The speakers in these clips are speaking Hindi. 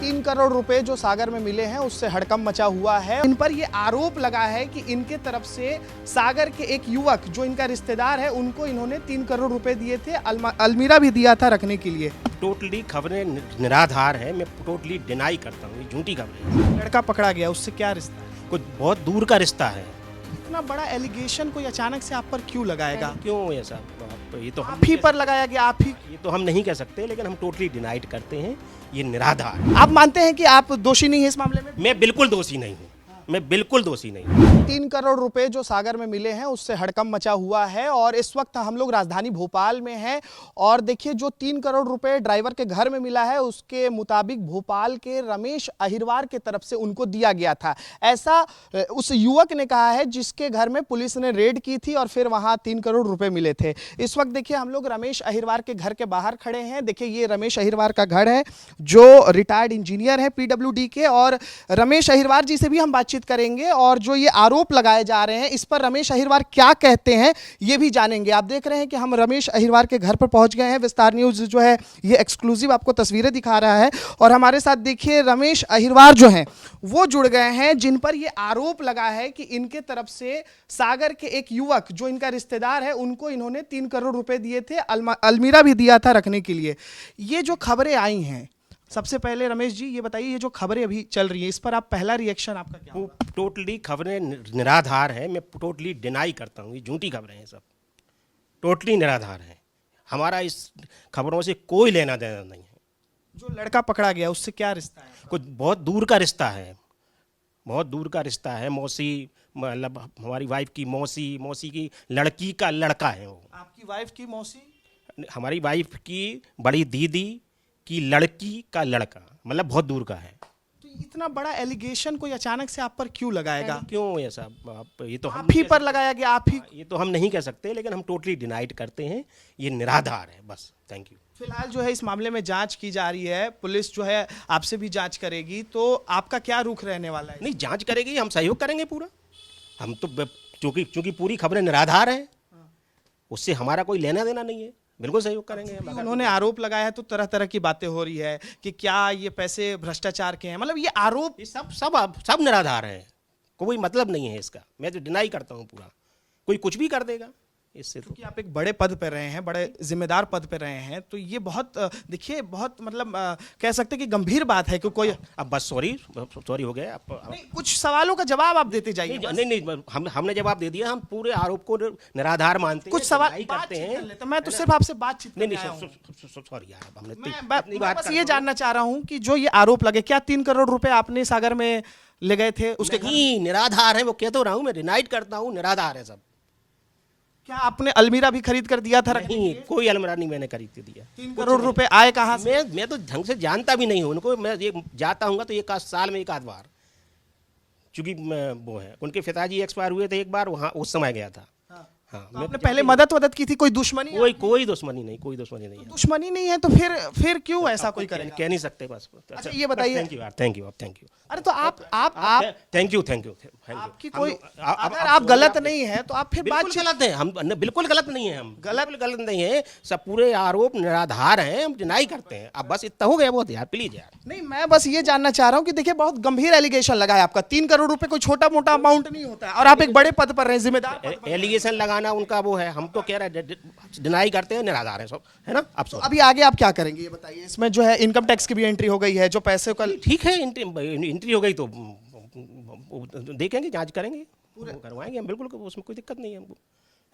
3 करोड़ रुपए जो सागर में मिले हैं उससे हड़कंप मचा हुआ है। इन पर ये आरोप लगा है कि इनके तरफ से सागर के एक युवक जो इनका रिश्तेदार है उनको इन्होंने 3 करोड़ रुपए दिए थे, अलमीरा भी दिया था रखने के लिए। टोटली खबरें निराधार है, मैं टोटली डिनाई करता हूँ, ये झूठी खबरें हैं। लड़का पकड़ा गया, उससे क्या रिश्ता है? कुछ बहुत दूर का रिश्ता है। इतना बड़ा एलिगेशन कोई अचानक से आप पर क्यों लगाएगा? क्यों ऐसा? ये तो आप ही पर लगाया गया, आप ही। ये तो हम नहीं कह सकते, लेकिन हम टोटली डिनाइड करते हैं, ये निराधार है। आप मानते हैं कि आप दोषी नहीं है इस मामले में? मैं बिल्कुल दोषी नहीं हूँ, मैं बिल्कुल दोषी नहीं हूँ। 3 करोड़ रुपए जो सागर में मिले हैं उससे हड़कंप मचा हुआ है और इस वक्त हम लोग राजधानी भोपाल में हैं और देखिए जो 3 करोड़ रुपए ड्राइवर के घर में मिला है उसके मुताबिक भोपाल के रमेश अहिरवार के तरफ से उनको दिया गया था। ऐसा उस युवक ने कहा है जिसके घर में पुलिस ने रेड की थी और फिर वहां 3 करोड़ रुपए मिले थे। इस वक्त देखिए हम लोग रमेश अहिरवार के घर के बाहर खड़े हैं। देखिए ये रमेश अहिरवार का घर है जो रिटायर्ड इंजीनियर है PWD के, और रमेश अहिरवार जी से भी हम बातचीत करेंगे और जो ये आरोप लगाए जा रहे हैं इस पर रमेश अहिरवार क्या कहते हैं ये भी जानेंगे। आप देख रहे हैं कि हम रमेश अहिरवार के घर पर पहुंच गए हैं। विस्तार न्यूज़ जो है ये एक्सक्लूसिव आपको तस्वीरें दिखा रहा है और हमारे साथ देखिए रमेश अहिरवार जो हैं वो जुड़ गए हैं जिन पर ये आरोप लगा है कि इनके तरफ से सागर के एक युवक जो इनका रिश्तेदार है उनको इन्होंने 3 करोड़ रुपए दिए थे, अलमीरा भी दिया था रखने के लिए। ये जो खबरें आई हैं, सबसे पहले रमेश जी ये बताइए, ये जो खबरें अभी चल रही हैं इस पर आप पहला रिएक्शन आपका क्या होगा? टोटली खबरें निराधार है, मैं टोटली डिनाई करता हूँ, ये झूठी खबरें हैं, सब टोटली निराधार है। हमारा इस खबरों से कोई लेना देना नहीं है। जो लड़का पकड़ा गया उससे क्या रिश्ता है? कुछ बहुत दूर का रिश्ता है, बहुत दूर का रिश्ता है। मौसी, मतलब हमारी वाइफ की मौसी, मौसी की लड़की का लड़का है वो। आपकी वाइफ की मौसी? हमारी वाइफ की बड़ी दीदी की लड़की का लड़का, मतलब बहुत दूर का है। तो इतना बड़ा एलिगेशन कोई अचानक से आप पर क्यों लगाएगा? क्यों ऐसा? ये तो आप ही पर लगाया गया, आप ही। ये तो हम नहीं कह सकते, लेकिन हम टोटली डिनाइड करते हैं, ये निराधार है, बस। Thank you. फिलहाल जो है इस मामले में जांच की जा रही है, पुलिस जो है आपसे भी जांच करेगी, तो आपका क्या रुख रहने वाला है? नहीं, जांच करेगी, हम सहयोग करेंगे पूरा। हम तो चूंकि पूरी खबरें निराधार हैं, उससे हमारा कोई लेना देना नहीं है, बिल्कुल सहयोग करेंगे। उन्होंने आरोप लगाया है तो तरह तरह की बातें हो रही है कि क्या ये पैसे भ्रष्टाचार के हैं, मतलब ये आरोप ये सब निराधार है, कोई मतलब नहीं है इसका। मैं तो डिनाई करता हूँ पूरा। कोई कुछ भी कर देगा इससे, तो कि आप एक बड़े पद पे रहे हैं, बड़े जिम्मेदार पद पे रहे हैं, तो ये बहुत देखिए बहुत मतलब कह सकते हैं कि गंभीर बात है कि कोई। अब बस सॉरी हो गया। नहीं, कुछ सवालों का जवाब आप देते जाइए। नहीं, हमने जवाब दे दिया। हम पूरे आरोप को निराधार मानते हैं, कुछ सवाल करते हैं। तो मैं तो सिर्फ आपसे बातचीत नहीं, सॉरी यार, हमने मैं बस ये जानना चाह रहा हूँ कि जो ये आरोप लगे, क्या 3 करोड़ रुपए आपने सागर में ले गए थे उसके? नहीं, निराधार है, वो कह तो रहा हूँ, मैं डिनाइड करता हूँ, निराधार है सब। क्या आपने अलमीरा भी खरीद कर दिया था? नहीं, कोई अलमीरा नहीं मैंने खरीद के दिया। 3 करोड़ रुपए आए कहाँ से? मैं तो ढंग से जानता भी नहीं हूँ उनको। मैं ये जाता हूँ तो एक साल में एक आध बार, चूंकि वो है, उनके पिताजी एक्सपायर हुए थे एक बार, वहाँ उस समय गया था। हाँ, तो आपने पहले मदद की थी? कोई दुश्मनी? कोई दुश्मनी नहीं, कोई दुश्मनी नहीं है। दुश्मनी नहीं है तो फिर क्यों ऐसा कोई करेगा? कह नहीं सकते बस। अच्छा ये बताइए। Thank you. अरे तो आप थैंक यू। आपकी कोई, अगर आप गलत नहीं है तो आप फिर बिल्कुल गलत है। हम बिल्कुल गलत नहीं है, हम गलत नहीं है। सब पूरे आरोप निराधार हैं, हम डिनाई करते हैं। अब बस इतना हो गया बहुत यार, प्लीज यार। नहीं, मैं बस ये जानना चाह रहा हूँ कि देखिए बहुत गंभीर एलिगेशन लगा है आपका। 3 करोड़ रुपए कोई छोटा मोटा अमाउंट नहीं होता है और आप एक बड़े पद पर रहे, जिम्मेदार। एलिगेशन लगाना उनका वो है, हम तो कह रहे हैं डिनाई करते हैं, निराधार है सब, है ना। अब अभी आगे आप क्या करेंगे ये बताइए? इसमें जो है इनकम टैक्स की भी एंट्री हो गई है, जो पैसे का ठीक है, एंट्री हो गई तो देखेंगे, जांच करेंगे, करवाएंगे हम, बिल्कुल उसमें कोई दिक्कत नहीं है हमको,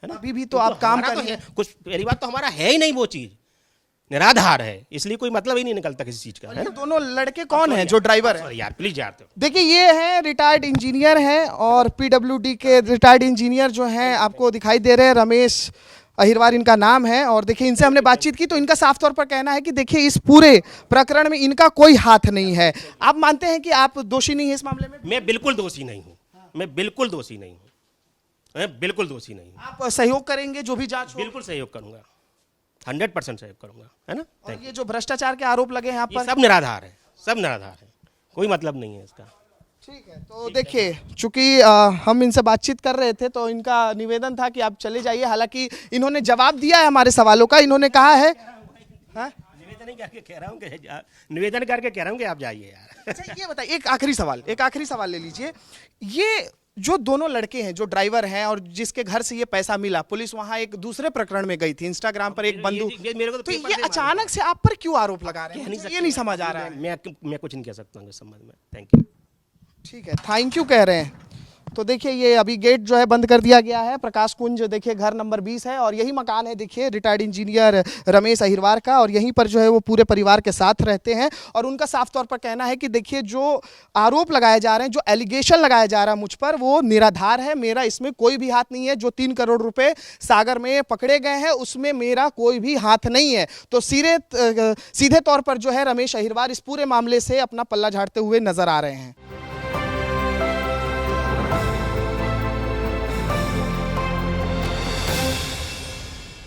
है ना। अभी भी तो आप काम कर रहे हैं। कुछ पहली बात तो हमारा है ही नहीं वो चीज, निराधार है, इसलिए कोई मतलब ही नहीं निकलता किसी चीज का, है ना। दोनों लड़के कौन हैं जो ड्राइवर है? यार प्लीज यार। देखिए ये हैं रिटायर्ड इंजीनियर हैं और PWD के रिटायर्ड इंजीनियर जो हैं आपको दिखाई दे रहे हैं, रमेश अहिरवार इनका नाम है। और देखिए इनसे हमने बातचीत की तो इनका साफ तौर पर कहना है कि देखिए इस पूरे प्रकरण में इनका कोई हाथ नहीं है। आप मानते हैं कि आप दोषी नहीं है इस मामले में? मैं बिल्कुल दोषी नहीं हूँ, मैं बिल्कुल दोषी नहीं हूँ, मैं बिल्कुल दोषी नहीं हूँ। आप सहयोग करेंगे जो भी जांच हो? बिल्कुल सहयोग करूंगा, 100% सहयोग करूंगा, है ना। और ये जो भ्रष्टाचार के आरोप लगे हैं आप पर, सब निराधार है, सब निराधार है, कोई मतलब नहीं है इसका। ठीक है, तो देखिए चूंकि हम इनसे बातचीत कर रहे थे तो इनका निवेदन था कि आप चले जाइए। हालांकि इन्होंने जवाब दिया है हमारे सवालों का। इन्होंने कहा है, नहीं करके कह रहा हूँ कि निवेदन करके कह रहा हूँ कि आप जाइए यार। अच्छा ये बताइए, एक आखिरी सवाल ले लीजिए। ये जो दोनों लड़के हैं, जो ड्राइवर हैं और जिसके घर से ये पैसा मिला, पुलिस वहां एक दूसरे प्रकरण में गई थी, इंस्टाग्राम पर एक बंदूक, मेरे को तो पेपर ये से मालूम अचानक से आप पर क्यों आरोप लगा रहे हैं? ये नहीं समझ आ रहा है। मैं कुछ नहीं कह सकता हूँ इस संबंध में। Thank you. ठीक है, थैंक यू कह रहे हैं। तो देखिए ये अभी गेट जो है बंद कर दिया गया है। प्रकाश कुंज देखिए घर नंबर 20 है और यही मकान है देखिए रिटायर्ड इंजीनियर रमेश अहिरवार का, और यहीं पर जो है वो पूरे परिवार के साथ रहते हैं। और उनका साफ तौर पर कहना है कि देखिए जो आरोप लगाए जा रहे हैं, जो एलिगेशन लगाया जा रहा है मुझ पर, वो निराधार है। मेरा इसमें कोई भी हाथ नहीं है। जो 3 करोड़ रुपए सागर में पकड़े गए हैं उसमें मेरा कोई भी हाथ नहीं है। तो सीधे तौर पर जो है रमेश अहिरवार इस पूरे मामले से अपना पल्ला झाड़ते हुए नजर आ रहे हैं।